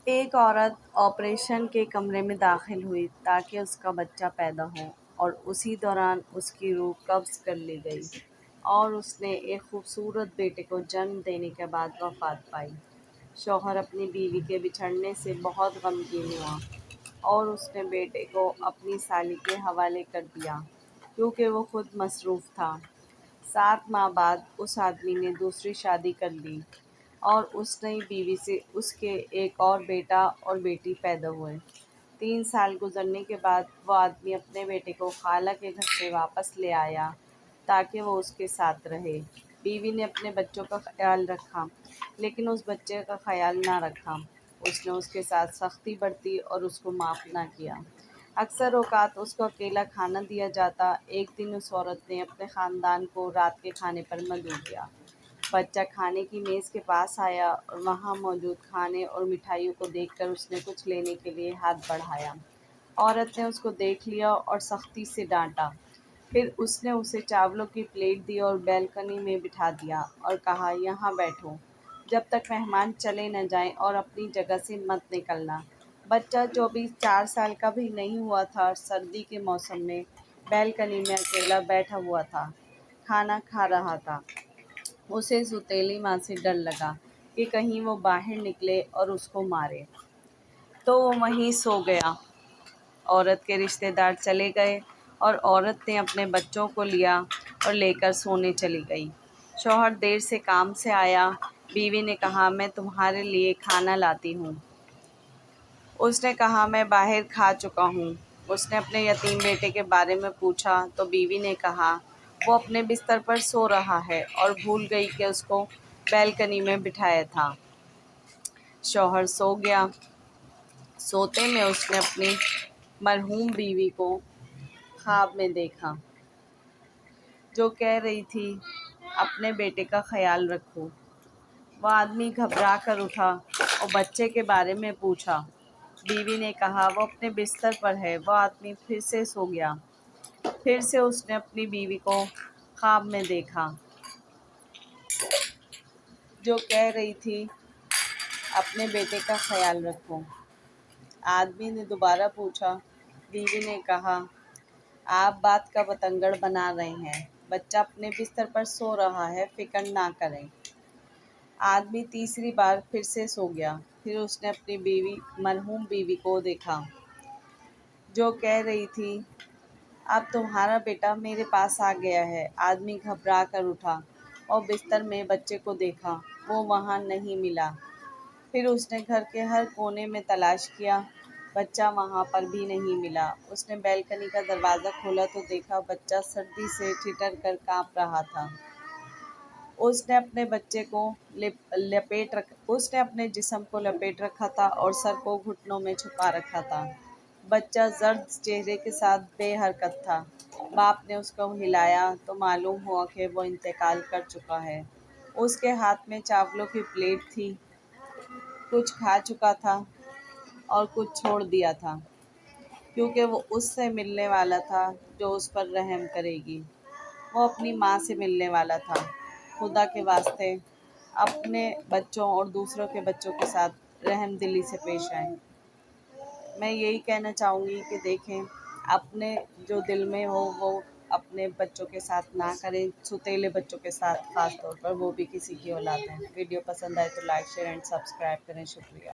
ایک عورت آپریشن کے کمرے میں داخل ہوئی تاکہ اس کا بچہ پیدا ہو، اور اسی دوران اس کی روح قبض کر لی گئی اور اس نے ایک خوبصورت بیٹے کو جنم دینے کے بعد وفات پائی۔ شوہر اپنی بیوی کے بچھڑنے سے بہت غمگین ہوا اور اس نے بیٹے کو اپنی سالی کے حوالے کر دیا کیونکہ وہ خود مصروف تھا۔ 7 ماہ بعد اس آدمی نے دوسری شادی کر لی اور اس نئی بیوی سے اس کے ایک اور بیٹا اور بیٹی پیدا ہوئے۔ 3 سال گزرنے کے بعد وہ آدمی اپنے بیٹے کو خالہ کے گھر سے واپس لے آیا تاکہ وہ اس کے ساتھ رہے۔ بیوی نے اپنے بچوں کا خیال رکھا لیکن اس بچے کا خیال نہ رکھا۔ اس نے اس کے ساتھ سختی برتی اور اس کو معاف نہ کیا۔ اکثر اوقات اس کو اکیلا کھانا دیا جاتا۔ ایک دن اس عورت نے اپنے خاندان کو رات کے کھانے پر مدعو کیا۔ بچہ کھانے کی میز کے پاس آیا اور وہاں موجود کھانے اور مٹھائیوں کو دیکھ کر اس نے کچھ لینے کے لیے ہاتھ بڑھایا۔ عورت نے اس کو دیکھ لیا اور سختی سے ڈانٹا۔ پھر اس نے اسے چاولوں کی پلیٹ دی اور بیلکنی میں بٹھا دیا اور کہا، یہاں بیٹھو جب تک مہمان چلے نہ جائیں اور اپنی جگہ سے مت نکلنا۔ بچہ جو بھی 4 سال کا بھی نہیں ہوا تھا، سردی کے موسم میں بیلکنی میں اکیلا بیٹھا ہوا تھا، کھانا کھا رہا تھا۔ اسے سوتیلی ماں سے ڈر لگا کہ کہیں وہ باہر نکلے اور اس کو مارے، تو وہ وہیں سو گیا۔ عورت کے رشتہ دار چلے گئے اور عورت نے اپنے بچوں کو لیا اور لے کر سونے چلی گئی۔ شوہر دیر سے کام سے آیا۔ بیوی نے کہا، میں تمہارے لیے کھانا لاتی ہوں۔ اس نے کہا، میں باہر کھا چکا ہوں۔ اس نے اپنے یتیم بیٹے کے بارے میں پوچھا تو بیوی نے کہا، وہ اپنے بستر پر سو رہا ہے اور بھول گئی کہ اس کو بیلکنی میں بٹھایا تھا۔ شوہر سو گیا۔ سوتے میں اس نے اپنی مرحوم بیوی کو خواب میں دیکھا جو کہہ رہی تھی، اپنے بیٹے کا خیال رکھو۔ وہ آدمی گھبرا کر اٹھا اور بچے کے بارے میں پوچھا۔ بیوی نے کہا، وہ اپنے بستر پر ہے۔ وہ آدمی پھر سے سو گیا۔ پھر سے اس نے اپنی بیوی کو خواب میں دیکھا جو کہہ رہی تھی، اپنے بیٹے کا خیال رکھو۔ آدمی نے دوبارہ پوچھا۔ بیوی نے کہا، آپ بات کا بتنگڑ بنا رہے ہیں، بچہ اپنے بستر پر سو رہا ہے، فکر نہ کریں۔ آدمی تیسری بار پھر سے سو گیا۔ پھر اس نے اپنی مرحوم بیوی کو دیکھا جو کہہ رہی تھی، اب تمہارا بیٹا میرے پاس آ گیا ہے۔ آدمی گھبرا کر اٹھا اور بستر میں بچے کو دیکھا، وہ وہاں نہیں ملا۔ پھر اس نے گھر کے ہر کونے میں تلاش کیا، بچہ وہاں پر بھی نہیں ملا۔ اس نے بیلکنی کا دروازہ کھولا تو دیکھا بچہ سردی سے ٹھٹر کر کانپ رہا تھا۔ اس نے اپنے جسم کو لپیٹ رکھا تھا اور سر کو گھٹنوں میں چھپا رکھا تھا۔ بچہ زرد چہرے کے ساتھ بے حرکت تھا۔ باپ نے اس کو ہلایا تو معلوم ہوا کہ وہ انتقال کر چکا ہے۔ اس کے ہاتھ میں چاولوں کی پلیٹ تھی، کچھ کھا چکا تھا اور کچھ چھوڑ دیا تھا کیونکہ وہ اس سے ملنے والا تھا جو اس پر رحم کرے گی۔ وہ اپنی ماں سے ملنے والا تھا۔ خدا کے واسطے اپنے بچوں اور دوسروں کے بچوں کے ساتھ رحم دلی سے پیش آئیں۔ میں یہی کہنا چاہوں گی کہ دیکھیں، اپنے جو دل میں ہو وہ اپنے بچوں کے ساتھ نہ کریں، سوتیلے بچوں کے ساتھ خاص طور پر، وہ بھی کسی کی اولاد ہیں۔ ویڈیو پسند آئے تو لائک، شیئر اینڈ سبسکرائب کریں۔ شکریہ۔